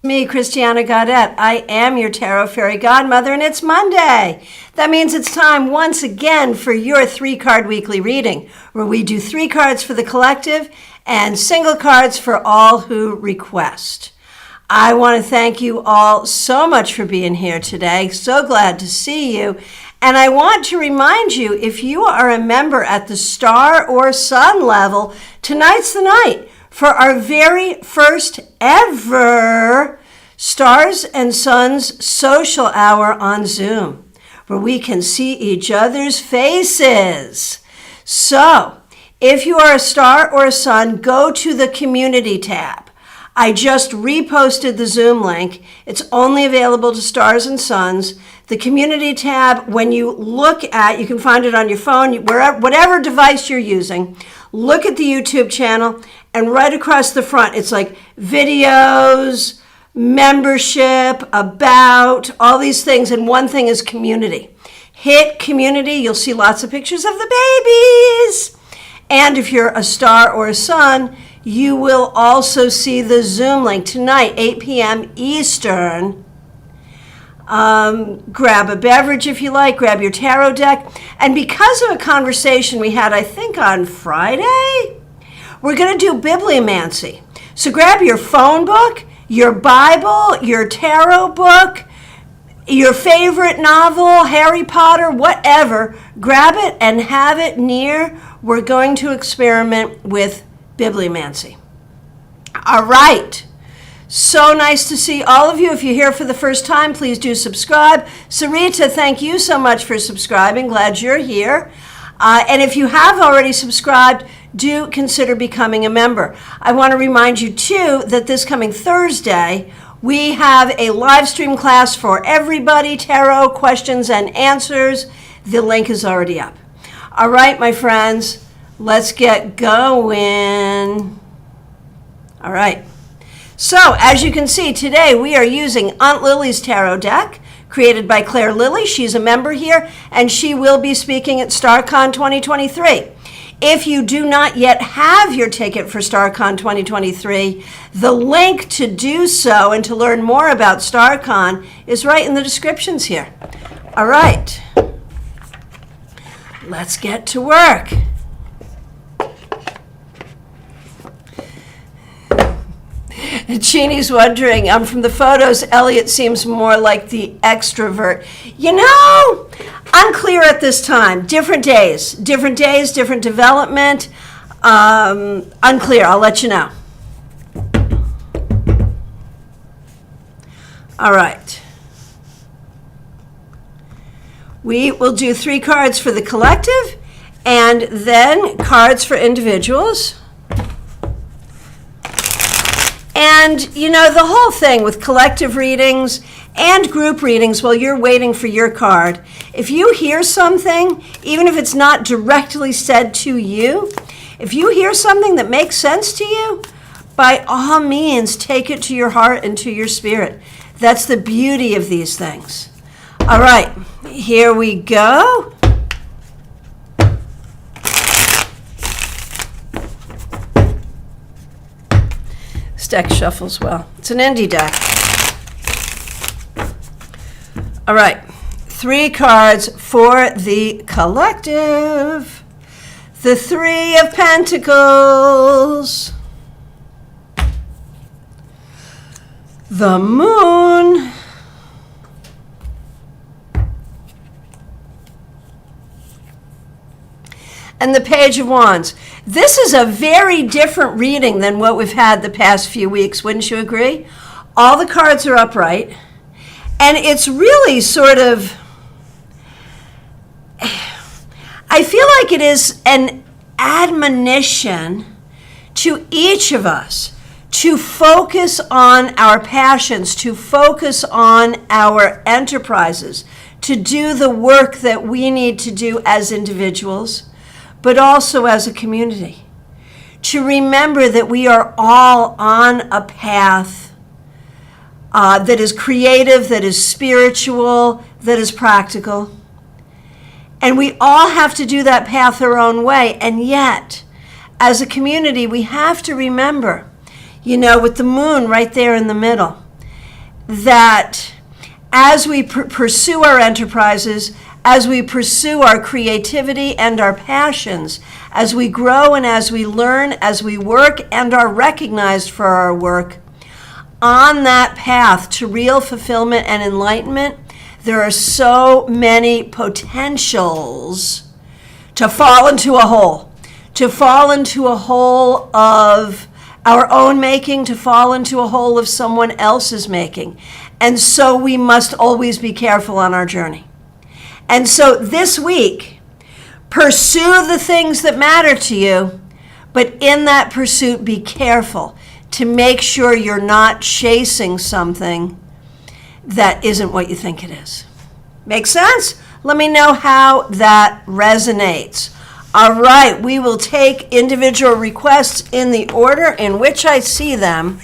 Me, Christiana Gaudet. I am your Tarot Fairy Godmother, and it's Monday. That means it's time once again for your 3-card weekly reading, where we do 3 cards for the collective and single cards for all who request. I want to thank you all so much for being here today. So glad to see you. And I want to remind you, if you are a member at the star or sun level, tonight's the night for our very first ever Stars and Suns social hour on Zoom, where we can see each other's faces. So, if you are a star or a sun, go to the community tab. I just reposted the Zoom link. It's only available to stars and suns. The community tab, when you look at, you can find it on your phone, wherever, whatever device you're using, look at the YouTube channel, and right across the front, it's like videos, membership, about, all these things, and one thing is community. Hit community, you'll see lots of pictures of the babies. And if you're a star or a sun, you will also see the Zoom link tonight, 8 p.m. Eastern. Grab a beverage if you like, grab your tarot deck. And because of a conversation we had, I think on Friday, we're going to do bibliomancy. So grab your phone book, your Bible, your tarot book, your favorite novel, Harry Potter, whatever. Grab it and have it near. We're going to experiment with bibliomancy. All right. So nice to see all of you. If you're here for the first time, please do subscribe. Sarita, thank you so much for subscribing. Glad you're here. And if you have already subscribed, do consider becoming a member. I want to remind you, too, that this coming Thursday, we have a live stream class for everybody, tarot questions and answers. The link is already up. All right, my friends, let's get going. All right. So, as you can see, today we are using Aunt Lily's tarot deck, created by Claire Lilly. She's a member here, and she will be speaking at StarCon 2023. If you do not yet have your ticket for StarCon 2023, the link to do so and to learn more about StarCon is right in the descriptions here. All right, let's get to work. Jeannie's wondering, from the photos, Elliot seems more like the extrovert. You know, unclear at this time. Different days, different development. Unclear, I'll let you know. All right. We will do 3 cards for the collective and then cards for individuals. And, you know, the whole thing with collective readings and group readings while you're waiting for your card, if you hear something, even if it's not directly said to you, if you hear something that makes sense to you, by all means, take it to your heart and to your spirit. That's the beauty of these things. All right, here we go. This deck shuffles well. It's an indie deck. All right, 3 cards for the collective. The 3 of Pentacles. The Moon. And the Page of Wands. This is a very different reading than what we've had the past few weeks, wouldn't you agree? All the cards are upright, and it's really sort of, I feel like it is an admonition to each of us to focus on our passions, to focus on our enterprises, to do the work that we need to do as individuals, but also as a community. To remember that we are all on a path that is creative, that is spiritual, that is practical. And we all have to do that path our own way. And yet, as a community, we have to remember, you know, with the moon right there in the middle, that as we pursue our enterprises, as we pursue our creativity and our passions, as we grow and as we learn, as we work and are recognized for our work, on that path to real fulfillment and enlightenment, there are so many potentials to fall into a hole of our own making, to fall into a hole of someone else's making. And so we must always be careful on our journey. And so this week, pursue the things that matter to you, but in that pursuit, be careful to make sure you're not chasing something that isn't what you think it is. Make sense? Let me know how that resonates. All right, we will take individual requests in the order in which I see them.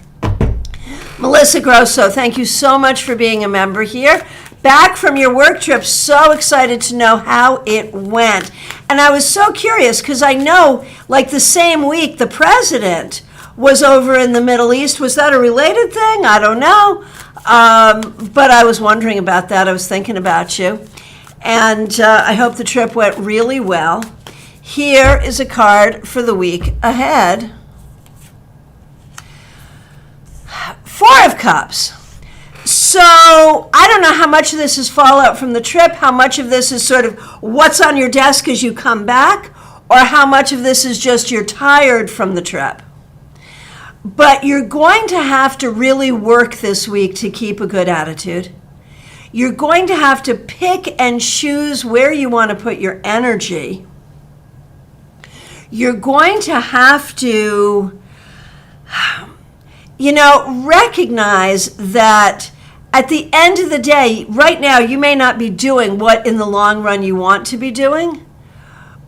Melissa Grosso, thank you so much for being a member here. Back from your work trip, so excited to know how it went. And I was so curious because I know, like the same week, the president was over in the Middle East. Was that a related thing? I don't know. But I was wondering about that. I was thinking about you. And I hope the trip went really well. Here is a card for the week ahead. 4 of Cups. So I don't know how much of this is fallout from the trip, how much of this is sort of what's on your desk as you come back, or how much of this is just you're tired from the trip. But you're going to have to really work this week to keep a good attitude. You're going to have to pick and choose where you want to put your energy. You're going to have to, recognize that at the end of the day, right now, you may not be doing what in the long run you want to be doing,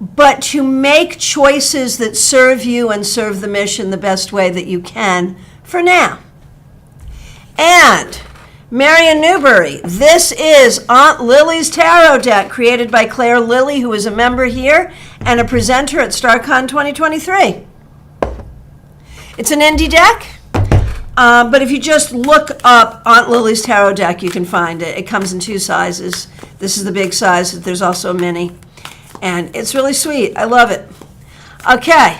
but to make choices that serve you and serve the mission the best way that you can for now. And Marion Newberry, this is Aunt Lily's Tarot deck created by Claire Lilly, who is a member here and a presenter at StarCon 2023. It's an indie deck, but if you just look up Aunt Lily's Tarot deck, you can find it. It comes in 2 sizes. This is the big size. There's also a mini. And it's really sweet. I love it. Okay.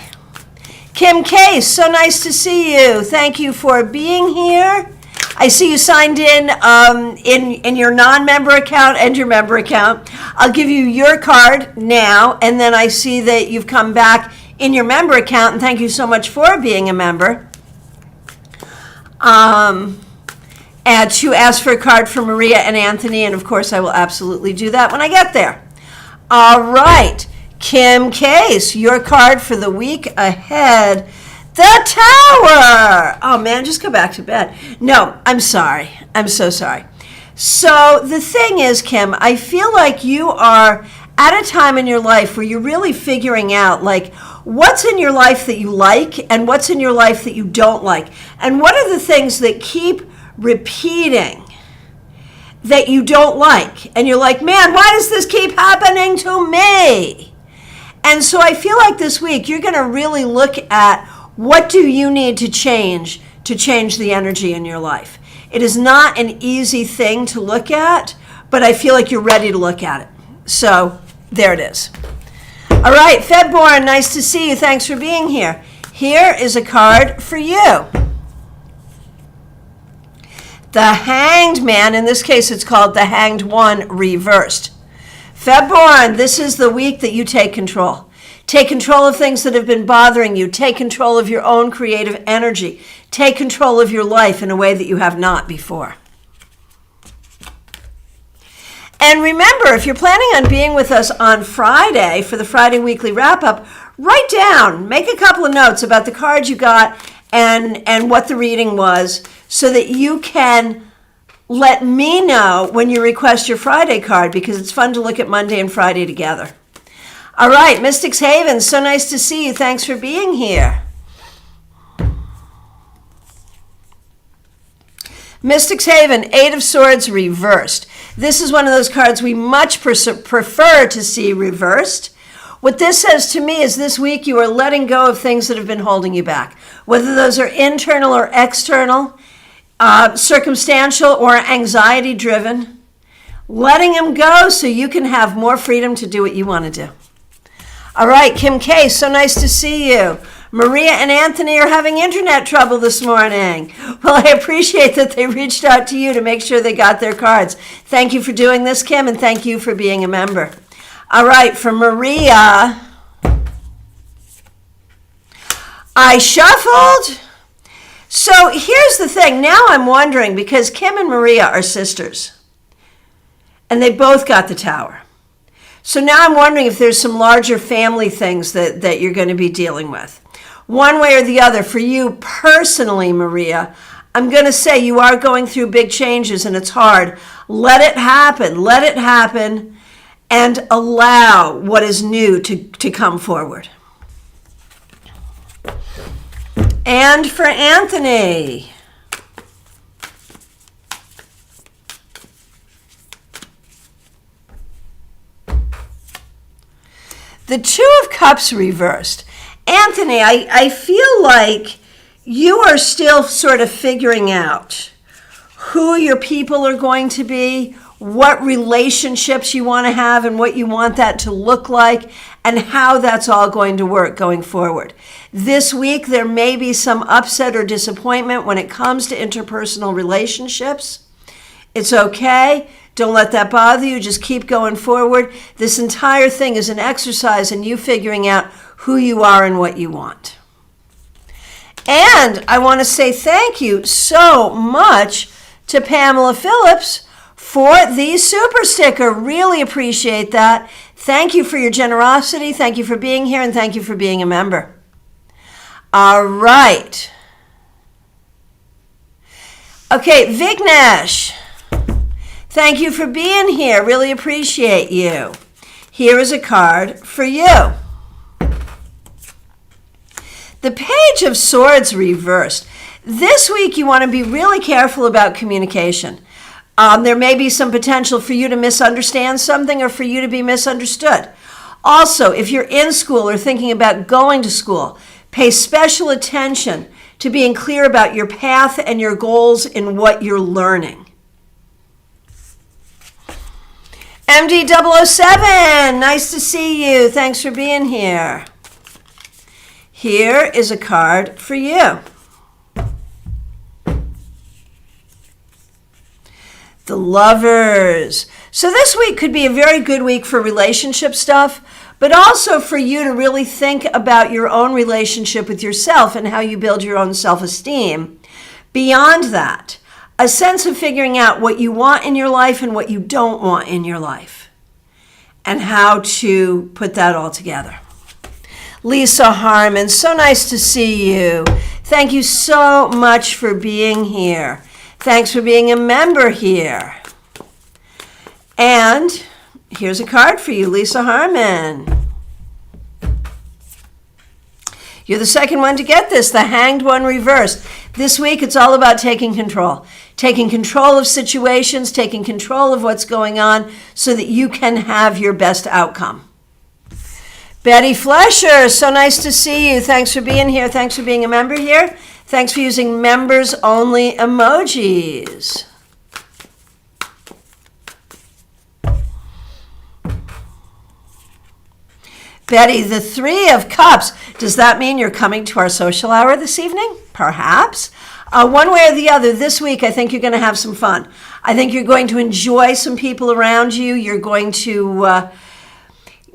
Kim Case, so nice to see you. Thank you for being here. I see you signed in your non-member account and your member account. I'll give you your card now, and then I see that you've come back in your member account, and thank you so much for being a member. And to ask for a card for Maria and Anthony, and of course I will absolutely do that when I get there. All right, Kim Case, your card for the week ahead. The Tower! Oh man, just go back to bed. No, I'm sorry. I'm so sorry. So the thing is, Kim, I feel like you are at a time in your life where you're really figuring out, like, what's in your life that you like and what's in your life that you don't like. And what are the things that keep repeating that you don't like? And you're like, man, why does this keep happening to me? And so I feel like this week you're going to really look at what do you need to change the energy in your life. It is not an easy thing to look at, but I feel like you're ready to look at it. So there it is. All right, Febborn, nice to see you. Thanks for being here. Here is a card for you. The Hanged Man, in this case it's called the Hanged One reversed. Febborn, this is the week that you take control. Take control of things that have been bothering you. Take control of your own creative energy. Take control of your life in a way that you have not before. And remember, if you're planning on being with us on Friday for the Friday Weekly Wrap-Up, write down, make a couple of notes about the cards you got and what the reading was so that you can let me know when you request your Friday card, because it's fun to look at Monday and Friday together. All right, Mystics Haven, so nice to see you. Thanks for being here. Mystics Haven, 8 of Swords reversed. This is one of those cards we much prefer to see reversed. What this says to me is this week you are letting go of things that have been holding you back, whether those are internal or external. circumstantial or anxiety driven. Letting them go so you can have more freedom to do what you want to do. All right, Kim K, so nice to see you. Maria and Anthony are having internet trouble this morning. Well, I appreciate that they reached out to you to make sure they got their cards. Thank you for doing this, Kim, and thank you for being a member. All right, for Maria, I shuffled. So here's the thing. Now I'm wondering, because Kim and Maria are sisters, and they both got the Tower. So now I'm wondering if there's some larger family things that you're going to be dealing with. One way or the other, for you personally, Maria, I'm going to say you are going through big changes and it's hard. Let it happen, and allow what is new to come forward. And for Anthony, the Two of Cups reversed. Anthony, I feel like you are still sort of figuring out who your people are going to be, what relationships you want to have and what you want that to look like, and how that's all going to work going forward. This week, there may be some upset or disappointment when it comes to interpersonal relationships. It's okay. Don't let that bother you. Just keep going forward. This entire thing is an exercise in you figuring out who you are and what you want. And I want to say thank you so much to Pamela Phillips for the super sticker. Really appreciate that. Thank you for your generosity. Thank you for being here, and thank you for being a member. All right. Okay, Vignesh. Thank you for being here. Really appreciate you. Here is a card for you. The Page of Swords reversed. This week you want to be really careful about communication. There may be some potential for you to misunderstand something or for you to be misunderstood. Also, if you're in school or thinking about going to school, pay special attention to being clear about your path and your goals in what you're learning. MD007, nice to see you. Thanks for being here. Here is a card for you. The Lovers. So this week could be a very good week for relationship stuff, but also for you to really think about your own relationship with yourself and how you build your own self-esteem. Beyond that, a sense of figuring out what you want in your life and what you don't want in your life, and how to put that all together. Lisa Harmon, so nice to see you. Thank you so much for being here. Thanks for being a member here. And here's a card for you, Lisa Harmon. You're the second one to get this, the Hanged One reversed. This week, it's all about taking control. Taking control of situations, taking control of what's going on so that you can have your best outcome. Betty Flesher, so nice to see you. Thanks for being here. Thanks for being a member here. Thanks for using members-only emojis. Betty, the Three of Cups. Does that mean you're coming to our social hour this evening? Perhaps. One way or the other, this week, I think you're going to have some fun. I think you're going to enjoy some people around you. You're going to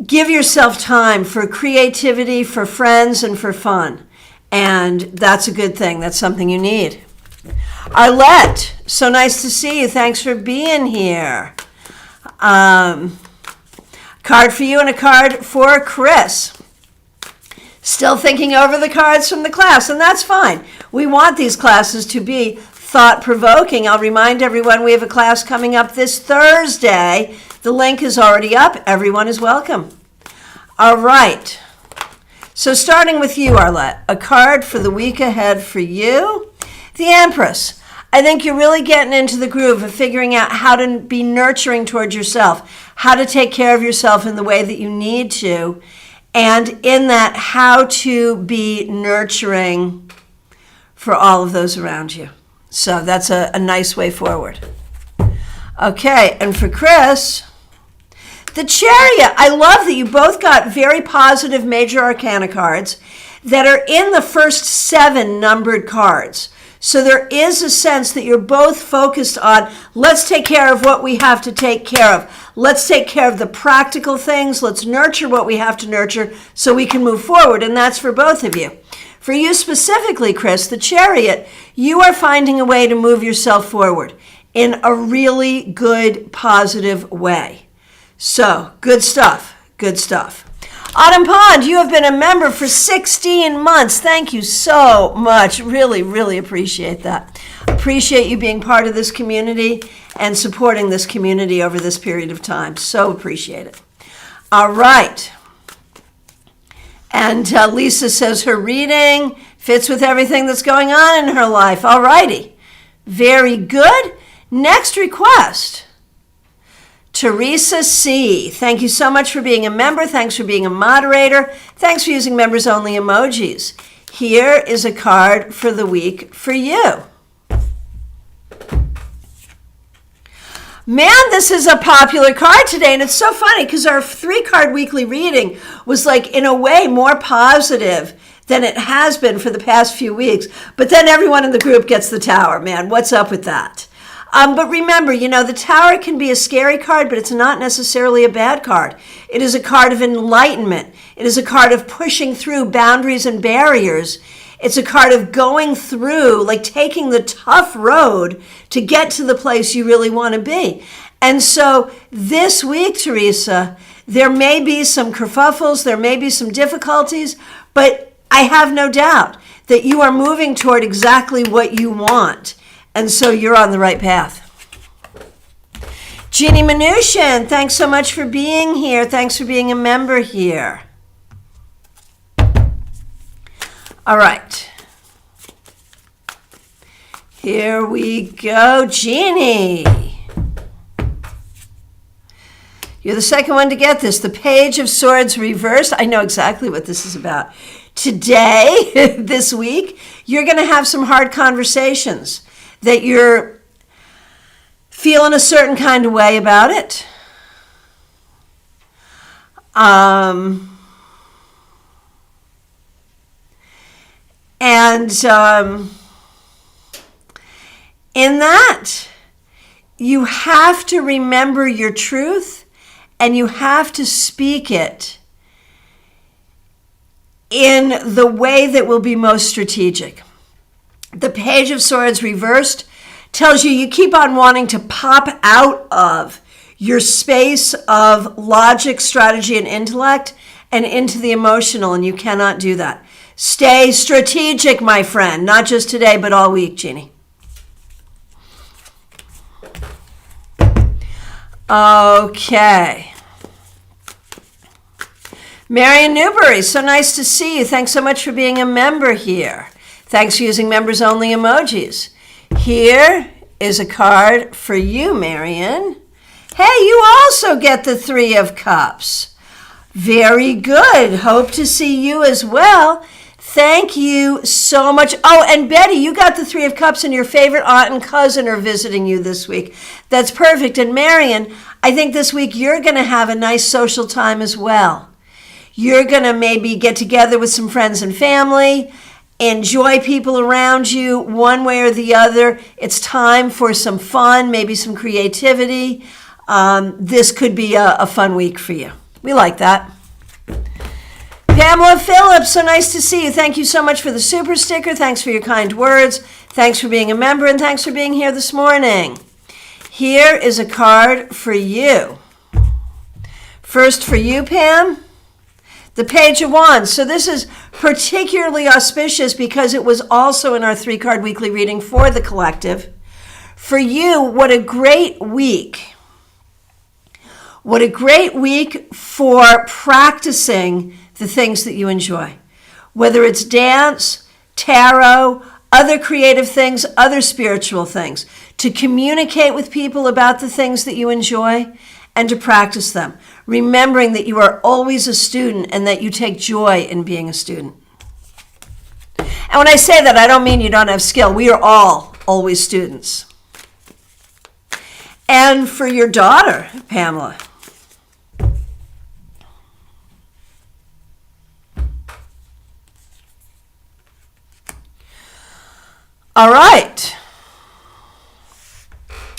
give yourself time for creativity, for friends, and for fun. And that's a good thing. That's something you need. Arlette, so nice to see you. Thanks for being here. Card for you and a card for Chris. Still thinking over the cards from the class, and that's fine. We want these classes to be thought-provoking. I'll remind everyone we have a class coming up this Thursday. The link is already up. Everyone is welcome. All right. So starting with you, Arlette, a card for the week ahead for you. The Empress. I think you're really getting into the groove of figuring out how to be nurturing towards yourself, how to take care of yourself in the way that you need to, and in that, how to be nurturing for all of those around you. So that's a nice way forward. Okay, and for Chris, the Chariot. I love that you both got very positive major arcana cards that are in the first 7 numbered cards. So there is a sense that you're both focused on, let's take care of what we have to take care of. Let's take care of the practical things. Let's nurture what we have to nurture so we can move forward. And that's for both of you. For you specifically, Chris, the Chariot, you are finding a way to move yourself forward in a really good, positive way. So, good stuff, good stuff. Autumn Pond, you have been a member for 16 months. Thank you so much. Really, really appreciate that. Appreciate you being part of this community and supporting this community over this period of time. So appreciate it. All right. And Lisa says her reading fits with everything that's going on in her life. All righty. Very good. Next request. Teresa C. Thank you so much for being a member. Thanks for being a moderator. Thanks for using members only emojis. Here is a card for the week for you. Man, this is a popular card today, and it's so funny because our 3-card weekly reading was like, in a way, more positive than it has been for the past few weeks. But then everyone in the group gets the Tower. Man, what's up with that? But remember, the Tower can be a scary card, but it's not necessarily a bad card. It is a card of enlightenment. It is a card of pushing through boundaries and barriers. It's a card of going through, like taking the tough road to get to the place you really want to be. And so this week, Teresa, there may be some kerfuffles, there may be some difficulties, but I have no doubt that you are moving toward exactly what you want. And so you're on the right path. Jeannie Mnuchin, thanks so much for being here. Thanks for being a member here. All right. Here we go, Jeannie. You're the second one to get this. The Page of Swords reversed. I know exactly what this is about. Today, this week, you're going to have some hard conversations that you're feeling a certain kind of way about it. In that, you have to remember your truth and you have to speak it in the way that will be most strategic. The Page of Swords reversed tells you keep on wanting to pop out of your space of logic, strategy, and intellect and into the emotional, and you cannot do that. Stay strategic, my friend, not just today, but all week, Jeannie. Okay. Marion Newbury, so nice to see you. Thanks so much for being a member here. Thanks for using members only emojis. Here is a card for you, Marion. Hey, you also get the 3 of Cups. Very good. Hope to see you as well. Thank you so much. Oh, and Betty, you got the 3 of Cups and your favorite aunt and cousin are visiting you this week. That's perfect. And Marion, I think this week you're going to have a nice social time as well. You're going to maybe get together with some friends and family, enjoy people around you one way or the other. It's time for some fun, maybe some creativity. This could be a fun week for you. We like that. Pamela Phillips, so nice to see you. Thank you so much for the super sticker. Thanks for your kind words. Thanks for being a member, and thanks for being here this morning. Here is a card for you. First for you, Pam. The Page of Wands. So this is particularly auspicious because it was also in our 3-card weekly reading for the collective. For you, what a great week. What a great week for practicing the things that you enjoy. Whether it's dance, tarot, other creative things, other spiritual things. To communicate with people about the things that you enjoy and to practice them, remembering that you are always a student and that you take joy in being a student. And when I say that, I don't mean you don't have skill. We are all always students. And for your daughter, Pamela. All right.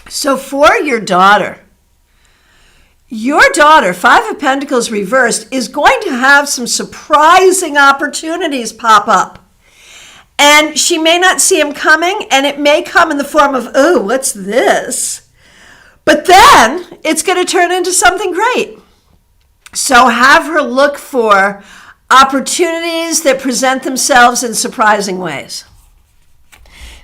So for your daughter, Five of Pentacles reversed, is going to have some surprising opportunities pop up. And she may not see them coming, and it may come in the form of, oh, what's this? But then it's going to turn into something great. So have her look for opportunities that present themselves in surprising ways.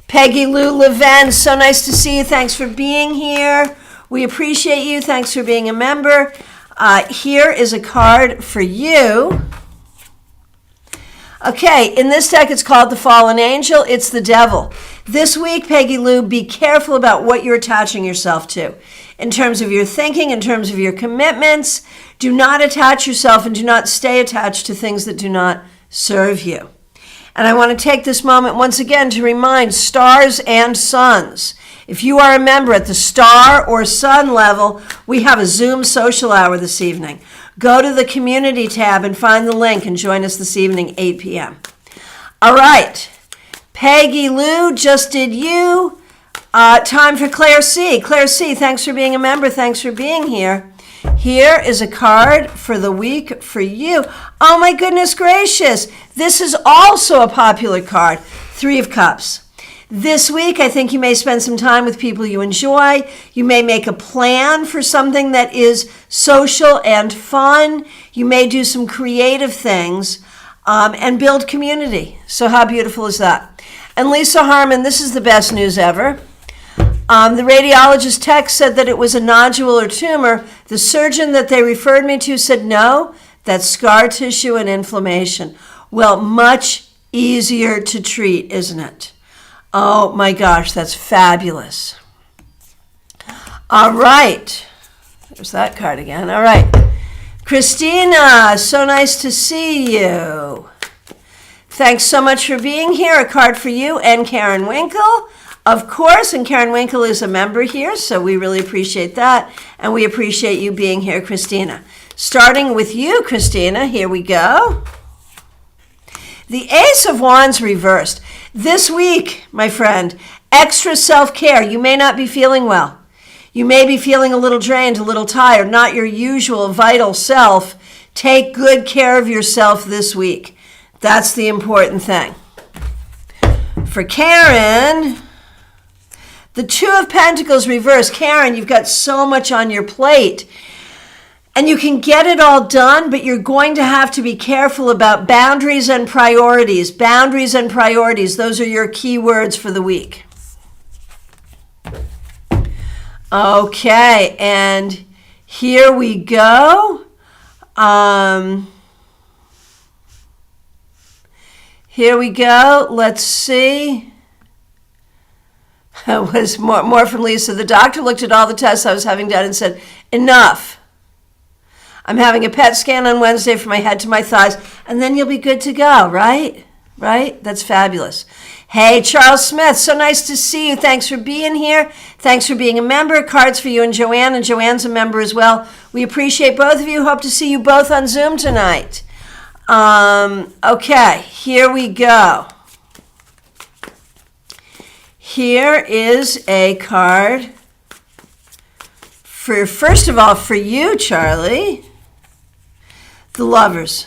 Peggy Lou Leven, so nice to see you. Thanks for being here. We appreciate you. Thanks for being a member. Here is a card for you. Okay, in this deck, it's called the Fallen Angel. It's the Devil. This week, Peggy Lou, be careful about what you're attaching yourself to. In terms of your thinking, in terms of your commitments, do not attach yourself and do not stay attached to things that do not serve you. And I want to take this moment once again to remind stars and suns. If you are a member at the star or sun level, we have a Zoom social hour this evening. Go to the community tab and find the link and join us this evening, 8 p.m. All right. Peggy Lou just did you. Time for Claire C. Claire C., thanks for being a member. Thanks for being here. Here is a card for the week for you. Oh my goodness gracious. This is also a popular card. Three of Cups. This week, I think you may spend some time with people you enjoy. You may make a plan for something that is social and fun. You may do some creative things and build community. So how beautiful is that? And Lisa Harmon, this is the best news ever. The radiologist text said that it was a nodule or tumor. The surgeon that they referred me to said, no, that's scar tissue and inflammation. Well, much easier to treat, isn't it? Oh my gosh, that's fabulous. All right. There's that card again. All right. Christina, so nice to see you. Thanks so much for being here. A card for you and Karen Winkle, of course. And Karen Winkle is a member here, so we really appreciate that. And we appreciate you being here, Christina. Starting with you, Christina, here we go. The Ace of Wands reversed. This week, my friend, extra self-care. You may not be feeling well. You may be feeling a little drained, a little tired, not your usual vital self. Take good care of yourself this week. That's the important thing. For Karen, the Two of Pentacles reversed. Karen, you've got so much on your plate. And you can get it all done, but you're going to have to be careful about boundaries and priorities. Boundaries and priorities, those are your key words for the week. Okay, and here we go. Here we go. Let's see. It was more from Lisa. The doctor looked at all the tests I was having done and said, enough. I'm having a PET scan on Wednesday from my head to my thighs, and then you'll be good to go, right? Right? That's fabulous. Hey, Charles Smith, so nice to see you. Thanks for being here. Thanks for being a member. Cards for you and Joanne's a member as well. We appreciate both of you. Hope to see you both on Zoom tonight. Okay, here we go. Here is a card for, first of all, for you, Charlie. The Lovers.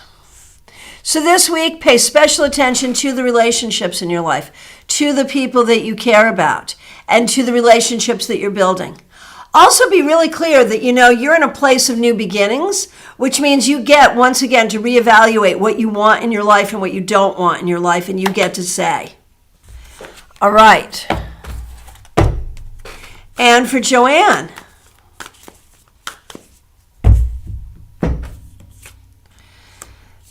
So this week, pay special attention to the relationships in your life, to the people that you care about, and to the relationships that you're building. Also be really clear that, you're in a place of new beginnings, which means you get, once again, to reevaluate what you want in your life and what you don't want in your life, and you get to say. All right. And for Joanne,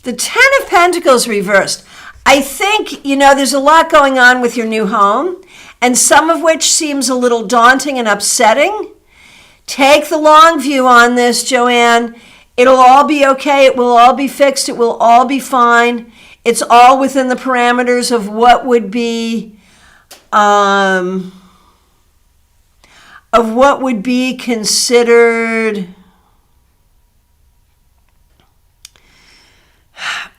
the Ten of Pentacles reversed. I think, there's a lot going on with your new home, and some of which seems a little daunting and upsetting. Take the long view on this, Joanne. It'll all be okay. It will all be fixed. It will all be fine. It's all within the parameters of what would be of what would be considered,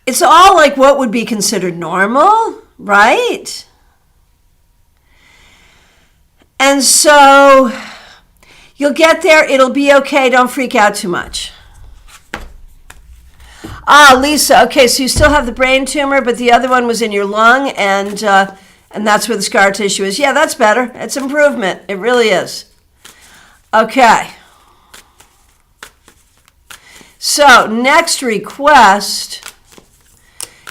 it's all like what would be considered normal, right? And so you'll get there. It'll be okay. Don't freak out too much. Lisa, okay, so you still have the brain tumor, but the other one was in your lung, and that's where the scar tissue is. Yeah, that's better. It's improvement. It really is. Okay. So, next request,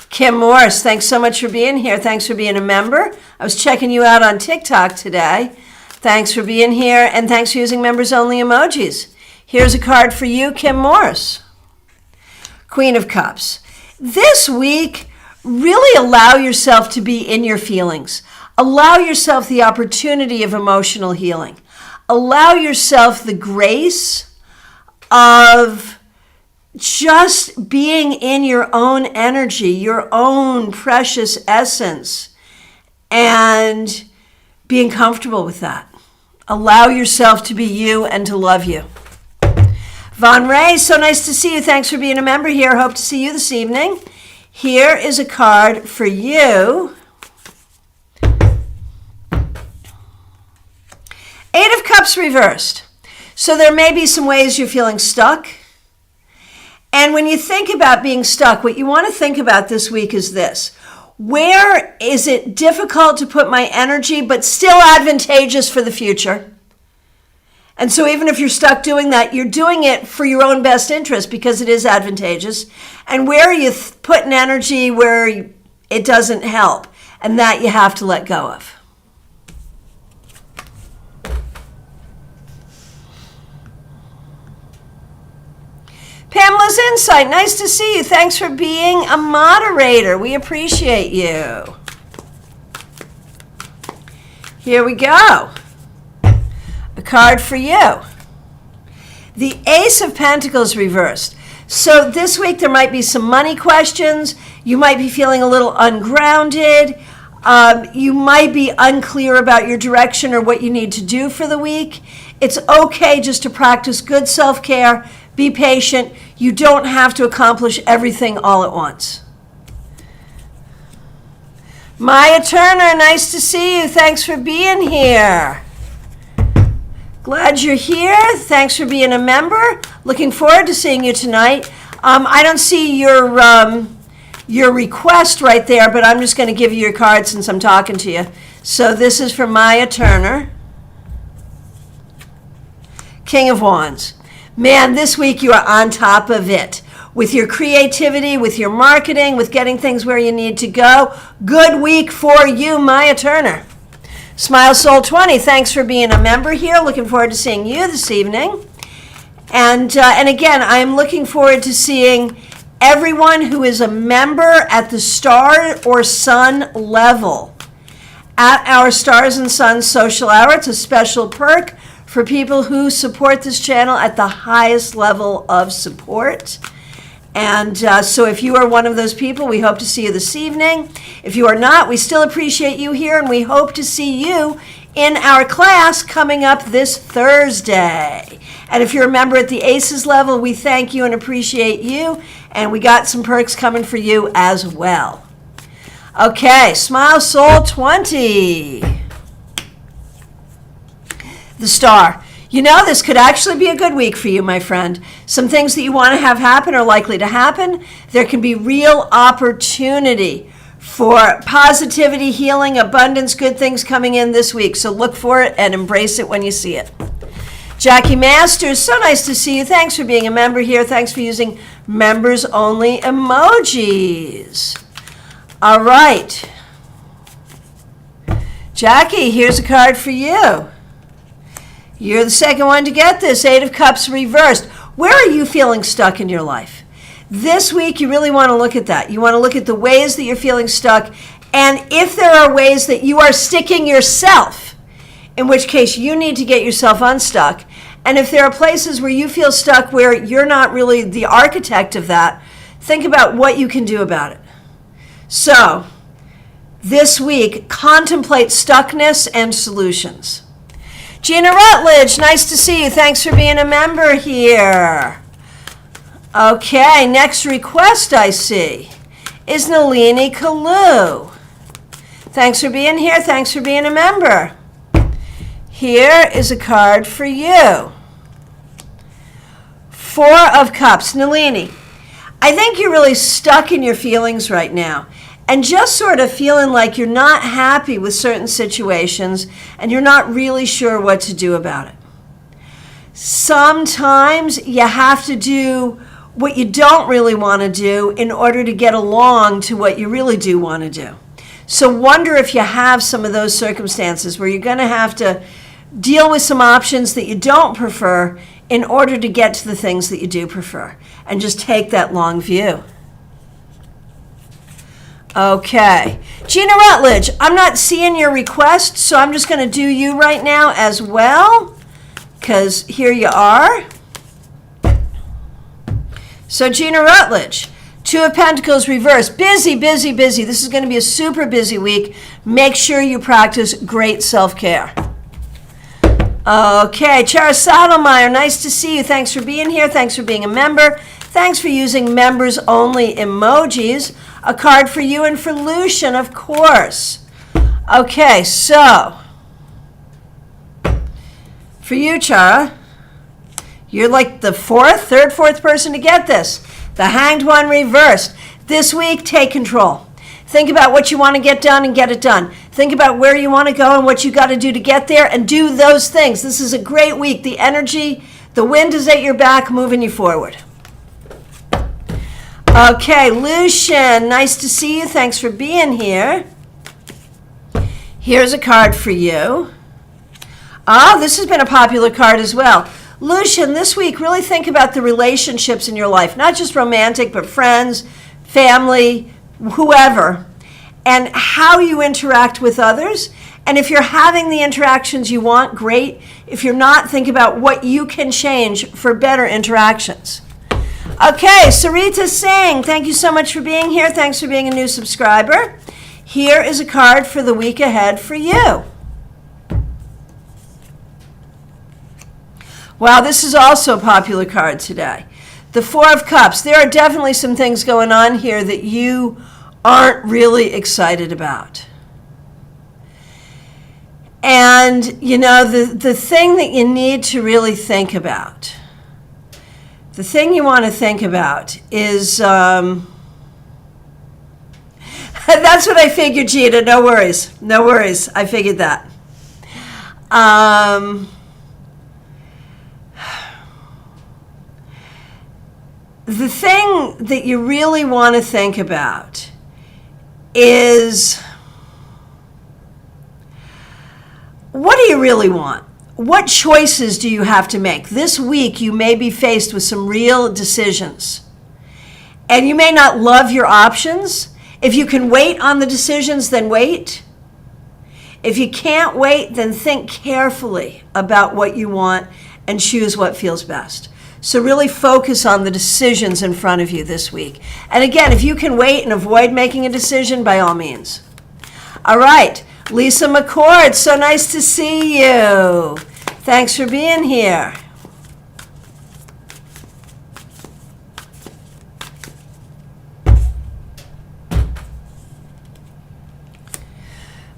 Kim Morris, thanks so much for being here. Thanks for being a member. I was checking you out on TikTok today. Thanks for being here, and thanks for using members-only emojis. Here's a card for you, Kim Morris. Queen of Cups. This week, really allow yourself to be in your feelings. Allow yourself the opportunity of emotional healing. Allow yourself the grace of just being in your own energy, your own precious essence, and being comfortable with that. Allow yourself to be you and to love you. Von Ray, so nice to see you. Thanks for being a member here. Hope to see you this evening. Here is a card for you. Eight of Cups reversed. So there may be some ways you're feeling stuck. And when you think about being stuck, what you want to think about this week is this. Where is it difficult to put my energy, but still advantageous for the future? And so even if you're stuck doing that, you're doing it for your own best interest because it is advantageous. And where are you putting energy where it doesn't help? And that you have to let go of. Pamela's Insight, nice to see you. Thanks for being a moderator. We appreciate you. Here we go. A card for you. The Ace of Pentacles reversed. So this week there might be some money questions. You might be feeling a little ungrounded. You might be unclear about your direction or what you need to do for the week. It's okay just to practice good self-care. Be patient. You don't have to accomplish everything all at once. Maya Turner, nice to see you. Thanks for being here. Glad you're here. Thanks for being a member. Looking forward to seeing you tonight. I don't see your request right there, but I'm just going to give you your card since I'm talking to you. So this is for Maya Turner. King of Wands. Man, this week you are on top of it. With your creativity, with your marketing, with getting things where you need to go. Good week for you, Maya Turner. Smile Soul 20, thanks for being a member here. Looking forward to seeing you this evening. And again, I am looking forward to seeing everyone who is a member at the Star or Sun level at our Stars and Suns social hour. It's a special perk for people who support this channel at the highest level of support. And so if you are one of those people, we hope to see you this evening. If you are not, we still appreciate you here, and we hope to see you in our class coming up this Thursday. And if you're a member at the ACES level, we thank you and appreciate you, and we got some perks coming for you as well. Okay, Smile Soul 20. The Star. You know, this could actually be a good week for you, my friend. Some things that you want to have happen are likely to happen. There can be real opportunity for positivity, healing, abundance, good things coming in this week. So look for it and embrace it when you see it. Jackie Masters, so nice to see you. Thanks for being a member here. Thanks for using members-only emojis. All right. Jackie, here's a card for you. You're the second one to get this. Eight of Cups reversed. Where are you feeling stuck in your life? This week, you really want to look at that. You want to look at the ways that you're feeling stuck, and if there are ways that you are sticking yourself, in which case you need to get yourself unstuck. And if there are places where you feel stuck where you're not really the architect of that, think about what you can do about it. So, this week, contemplate stuckness and solutions. Gina Rutledge, nice to see you. Thanks for being a member here. Okay, next request I see is Nalini Kalu. Thanks for being here. Thanks for being a member. Here is a card for you. Four of Cups. Nalini, I think you're really stuck in your feelings right now and just sort of feeling like you're not happy with certain situations and you're not really sure what to do about it. Sometimes you have to do what you don't really want to do in order to get along to what you really do want to do. So wonder if you have some of those circumstances where you're going to have to deal with some options that you don't prefer in order to get to the things that you do prefer, and just take that long view. Okay, Gina Rutledge, I'm not seeing your request, so I'm just going to do you right now as well, because here you are. So Gina Rutledge, Two of Pentacles reversed, busy, busy, busy. This is going to be a super busy week. Make sure you practice great self-care. Okay, Chara Saddlemeyer, nice to see you. Thanks for being here. Thanks for being a member. Thanks for using members only emojis. A card for you and for Lucian, of course. Okay, so for you, Chara, you're like the third, fourth person to get this. The Hanged One reversed. This week, take control. Think about what you want to get done and get it done. Think about where you want to go and what you got to do to get there and do those things. This is a great week. The energy, the wind is at your back, moving you forward. Okay, Lucian, nice to see you. Thanks for being here. Here's a card for you. Oh, this has been a popular card as well. Lucian, this week, really think about the relationships in your life, not just romantic, but friends, family, whoever, and how you interact with others. And if you're having the interactions you want, great. If you're not, think about what you can change for better interactions. Okay, Sarita Singh, thank you so much for being here. Thanks for being a new subscriber. Here is a card for the week ahead for you. Wow, this is also a popular card today. The Four of Cups. There are definitely some things going on here that you aren't really excited about. And, you know, the thing that you need to really think about, the thing you want to think about is, that's what I figured, Gina. No worries. No worries. I figured that. The thing that you really want to think about is, what do you really want? What choices do you have to make? This week you may be faced with some real decisions. And you may not love your options. If you can wait on the decisions, then wait. If you can't wait, then think carefully about what you want and choose what feels best. So really focus on the decisions in front of you this week. And again, if you can wait and avoid making a decision, by all means. All right, Lisa McCord, so nice to see you. Thanks for being here.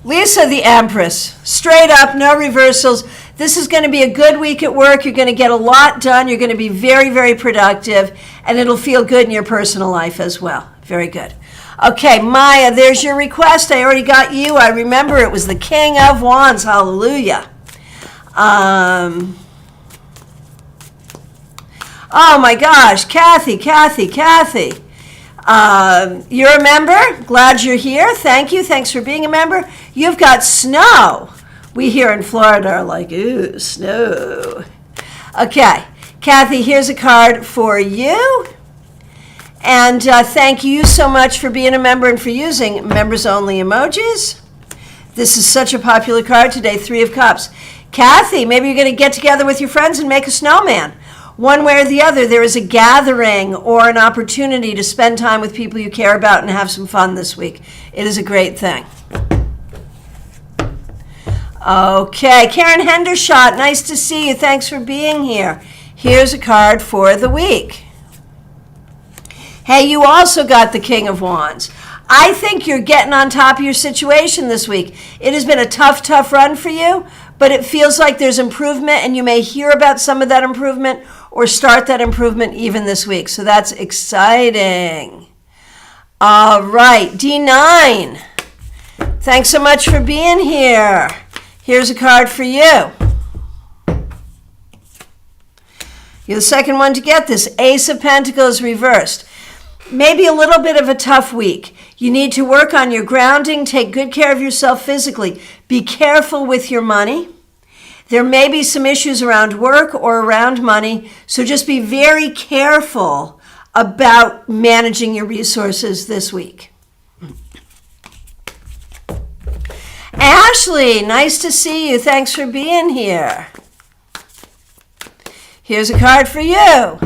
Lisa the Empress, straight up, no reversals. This is going to be a good week at work. You're going to get a lot done. You're going to be very, very productive, and it'll feel good in your personal life as well. Very good. Okay, Maya, there's your request. I already got you. I remember it was the King of Wands. Hallelujah. Oh my gosh, Kathy. You're a member. Glad you're here. Thank you. Thanks for being a member. You've got snow. We here in Florida are like, ooh, snow. Okay, Kathy, here's a card for you. And thank you so much for being a member and for using members-only emojis. This is such a popular card today, Three of Cups. Kathy, maybe you're going to get together with your friends and make a snowman. One way or the other, there is a gathering or an opportunity to spend time with people you care about and have some fun this week. It is a great thing. Okay, Karen Hendershot, nice to see you. Thanks for being here. Here's a card for the week. Hey, you also got the King of Wands. I think you're getting on top of your situation this week. It has been a tough run for you, but it feels like there's improvement, and you may hear about some of that improvement or start that improvement even this week. So that's exciting. All right, D9. Thanks so much for being here. Here's a card for you. You're the second one to get this. Ace of Pentacles reversed. Maybe a little bit of a tough week. You need to work on your grounding, take good care of yourself physically. Be careful with your money. There may be some issues around work or around money, so just be very careful about managing your resources this week. Ashley, nice to see you. Thanks for being here. Here's a card for you.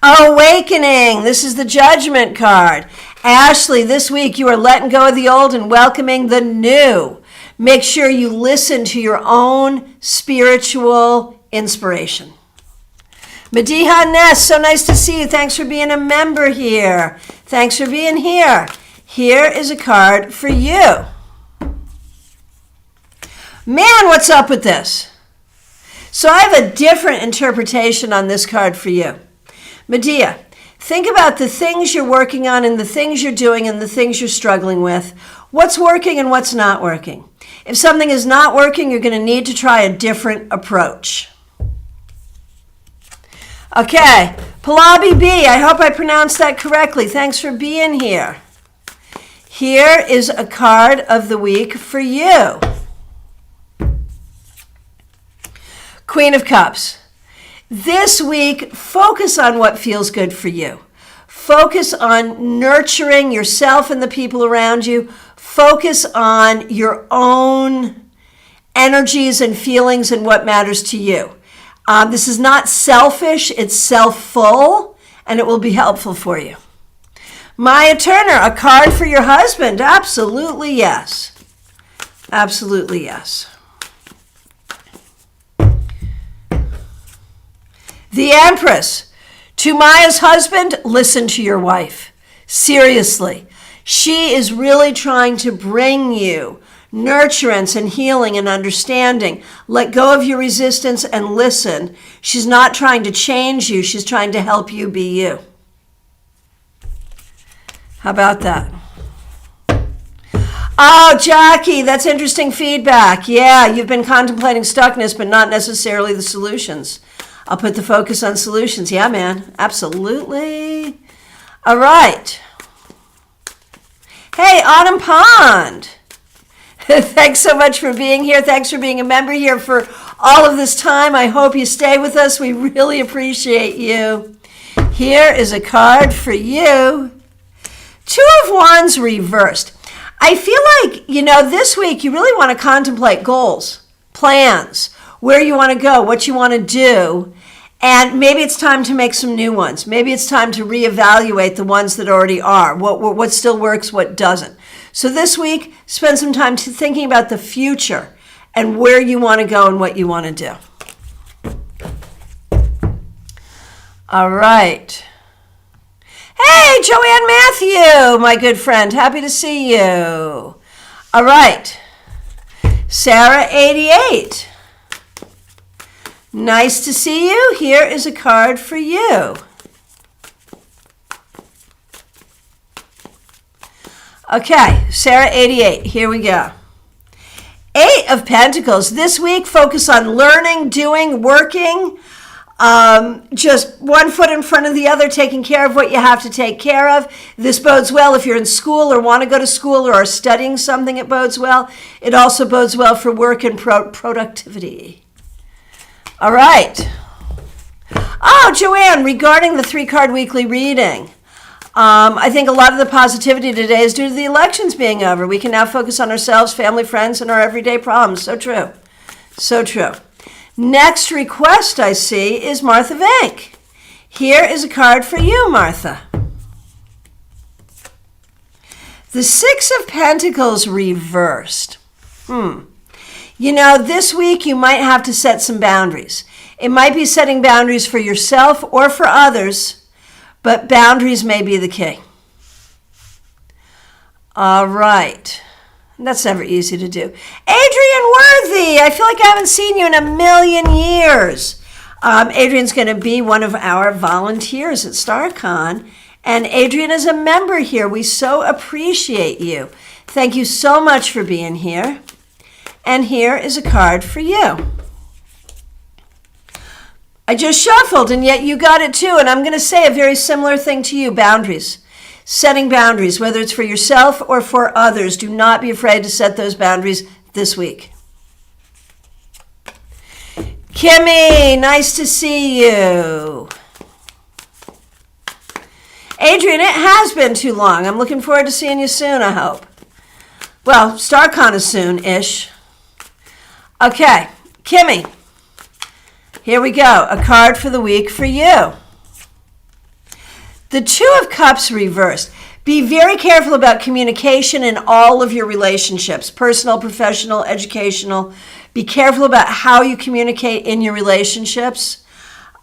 Awakening. This is the Judgment card. Ashley, this week you are letting go of the old and welcoming the new. Make sure you listen to your own spiritual inspiration. Mediha Ness, so nice to see you. Thanks for being a member here. Thanks for being here. Here is a card for you. Man, what's up with this? So I have a different interpretation on this card for you. Medea, think about the things you're working on and the things you're doing and the things you're struggling with. What's working and what's not working? If something is not working, you're going to need to try a different approach. Okay, Palabi B, I hope I pronounced that correctly. Thanks for being here. Here is a card of the week for you. Queen of Cups. This week, focus on what feels good for you. Focus on nurturing yourself and the people around you. Focus on your own energies and feelings and what matters to you. This is not selfish, it's self-full, and it will be helpful for you. Maya Turner, a card for your husband. Absolutely yes. Absolutely yes. The Empress. To Maya's husband, listen to your wife. Seriously. She is really trying to bring you nurturance and healing and understanding. Let go of your resistance and listen. She's not trying to change you. She's trying to help you be you. How about that? Oh, Jackie, that's interesting feedback. Yeah, you've been contemplating stuckness, but not necessarily the solutions. I'll put the focus on solutions. Yeah, man, absolutely. All right. Hey, Autumn Pond. Thanks so much for being here. Thanks for being a member here for all of this time. I hope you stay with us. We really appreciate you. Here is a card for you. Two of Wands reversed. I feel like, this week you really want to contemplate goals, plans, where you want to go, what you want to do, and maybe it's time to make some new ones. Maybe it's time to reevaluate the ones that already are, what still works, what doesn't. So this week, spend some time thinking about the future and where you want to go and what you want to do. All right. Hey, Joanne Matthew, my good friend. Happy to see you. All right. Sarah, 88. Nice to see you. Here is a card for you. Okay, Sarah, 88. Here we go. 8 of Pentacles. This week, focus on learning, doing, working. Just one foot in front of the other, taking care of what you have to take care of. This bodes well if you're in school or want to go to school or are studying something. It bodes well. It also bodes well for work and productivity. All right. Oh, Joanne, regarding the 3-card weekly reading, I think a lot of the positivity today is due to the elections being over. We can now focus on ourselves, family, friends, and our everyday problems. So true. So true. Next request I see is Martha Vank. Here is a card for you, Martha. The 6 of Pentacles reversed. You know, this week you might have to set some boundaries. It might be setting boundaries for yourself or for others, but boundaries may be the key. All right. That's never easy to do. Adrian Worthy, I feel like I haven't seen you in a million years. Adrian's going to be one of our volunteers at StarCon, and Adrian is a member here. We so appreciate you. Thank you so much for being here. And here is a card for you. I just shuffled, and yet you got it too. And I'm going to say a very similar thing to you, boundaries. Setting boundaries, whether it's for yourself or for others. Do not be afraid to set those boundaries this week. Kimmy, nice to see you. Adrian, it has been too long. I'm looking forward to seeing you soon, I hope. Well, StarCon is soon-ish. Okay, Kimmy, here we go. A card for the week for you. The Two of Cups reversed. Be very careful about communication in all of your relationships, personal, professional, educational. Be careful about how you communicate in your relationships.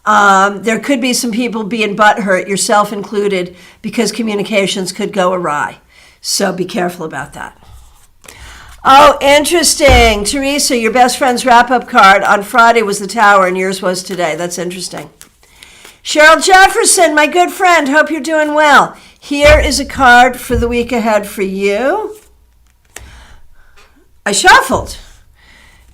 There could be some people being butthurt, yourself included, because communications could go awry. So be careful about that. Oh, interesting. Teresa, your best friend's wrap-up card on Friday was the Tower and yours was today. That's interesting. Cheryl Jefferson, my good friend, hope you're doing well. Here is a card for the week ahead for you. I shuffled.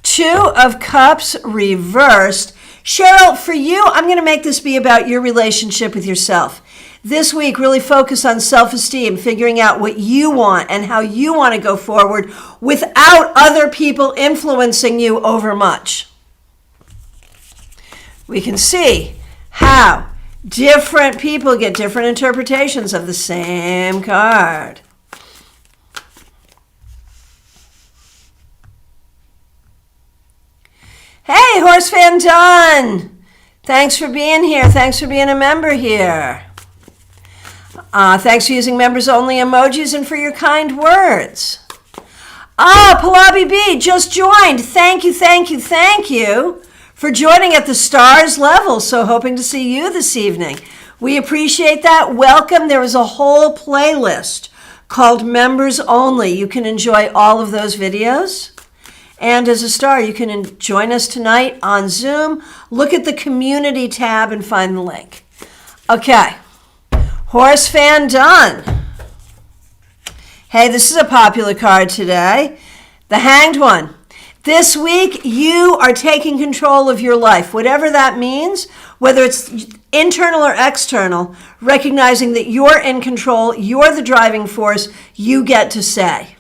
Two of Cups reversed. Cheryl, for you, I'm going to make this be about your relationship with yourself. This week, really focus on self-esteem, figuring out what you want and how you want to go forward without other people influencing you over much. We can see how different people get different interpretations of the same card. Hey, Horse Fan Don! Thanks for being here. Thanks for being a member here. Thanks for using members-only emojis and for your kind words. Palabi B just joined. Thank you for joining at the stars level. So hoping to see you this evening. We appreciate that. Welcome. There is a whole playlist called Members Only. You can enjoy all of those videos. And as a star, you can join us tonight on Zoom. Look at the community tab and find the link. Okay. Horse Fan done. Hey, this is a popular card today. The Hanged One. This week, you are taking control of your life, whatever that means, whether it's internal or external, recognizing that you're in control, you're the driving force, you get to say.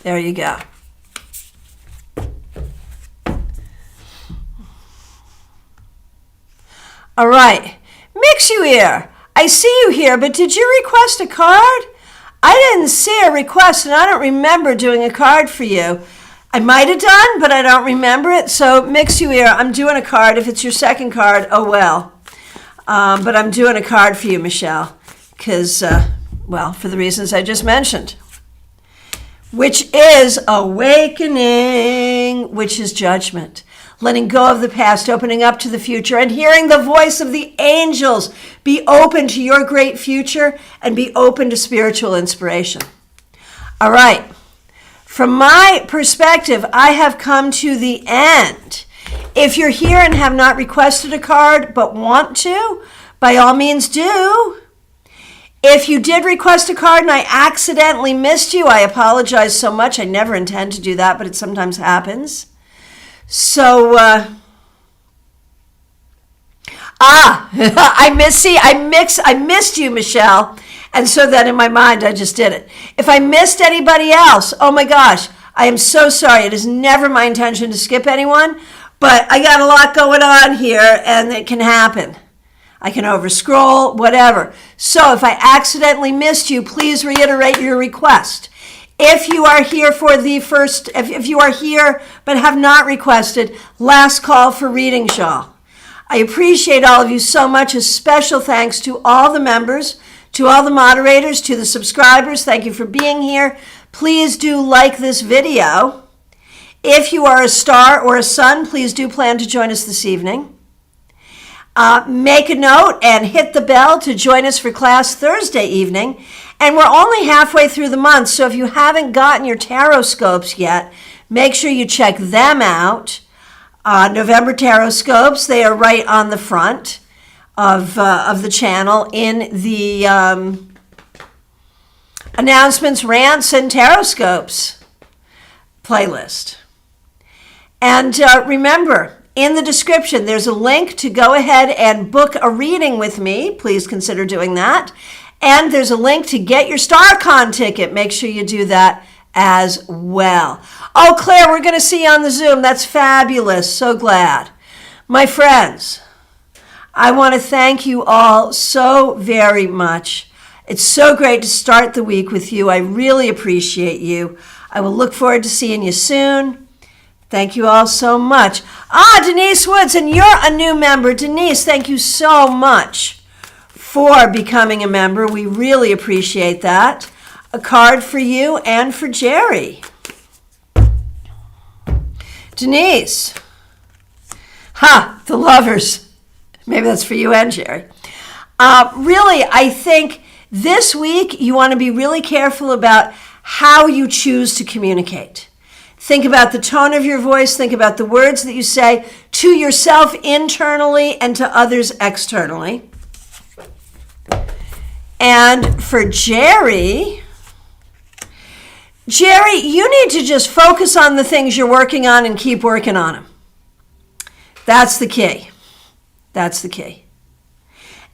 There you go. All right. Mix you here. I see you here, but did you request a card? I didn't see a request, and I don't remember doing a card for you. I might have done, but I don't remember it. So Mix you here. I'm doing a card. If it's your second card, oh well. But I'm doing a card for you, Michelle, because, for the reasons I just mentioned, which is awakening, which is judgment. Letting go of the past, opening up to the future, and hearing the voice of the angels. Be open to your great future and be open to spiritual inspiration. All right. From my perspective, I have come to the end. If you're here and have not requested a card but want to, by all means do. If you did request a card and I accidentally missed you, I apologize so much. I never intend to do that, but it sometimes happens. So, I missed you, Michelle. And so then in my mind, I just did it. If I missed anybody else, oh my gosh, I am so sorry. It is never my intention to skip anyone, but I got a lot going on here and it can happen. I can overscroll, whatever. So if I accidentally missed you, please reiterate your request. If you are here for the first, if you are here but have not requested, last call for reading, Shaw. I appreciate all of you so much. A special thanks to all the members, to all the moderators, to the subscribers. Thank you for being here. please do like this video. If you are a star or a sun, please do plan to join us this evening. Make a note and hit the bell to join us for class Thursday evening. And we're only halfway through the month, so if you haven't gotten your tarot scopes yet, make sure you check them out. November tarot scopes, they are right on the front of the channel in the announcements, rants, and tarot scopes playlist. And remember, in the description, there's a link to go ahead and book a reading with me. Please consider doing that. And there's a link to get your StarCon ticket. Make sure you do that as well. Oh, Claire, we're going to see you on the Zoom. That's fabulous. So glad. My friends, I want to thank you all so very much. It's so great to start the week with you. I really appreciate you. I will look forward to seeing you soon. Thank you all so much. Denise Woods, and you're a new member. Denise, thank you so much for becoming a member. We really appreciate that. A card for you and for Jerry. Denise. The lovers. Maybe that's for you and Jerry. Really, I think this week you want to be really careful about how you choose to communicate. Think about the tone of your voice. Think about the words that you say to yourself internally and to others externally. And for Jerry, you need to just focus on the things you're working on and keep working on them. That's the key. That's the key.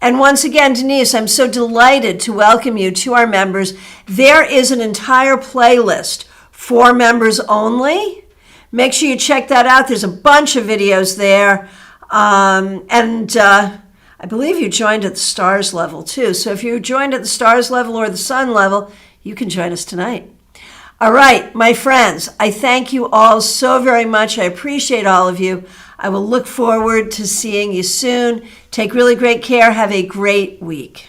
And once again, Denise, I'm so delighted to welcome you to our members. There is an entire playlist for members only. Make sure you check that out. There's a bunch of videos there. I believe you joined at the stars level too. So if you joined at the stars level or the sun level, you can join us tonight. All right, my friends, I thank you all so very much. I appreciate all of you. I will look forward to seeing you soon. Take really great care. Have a great week.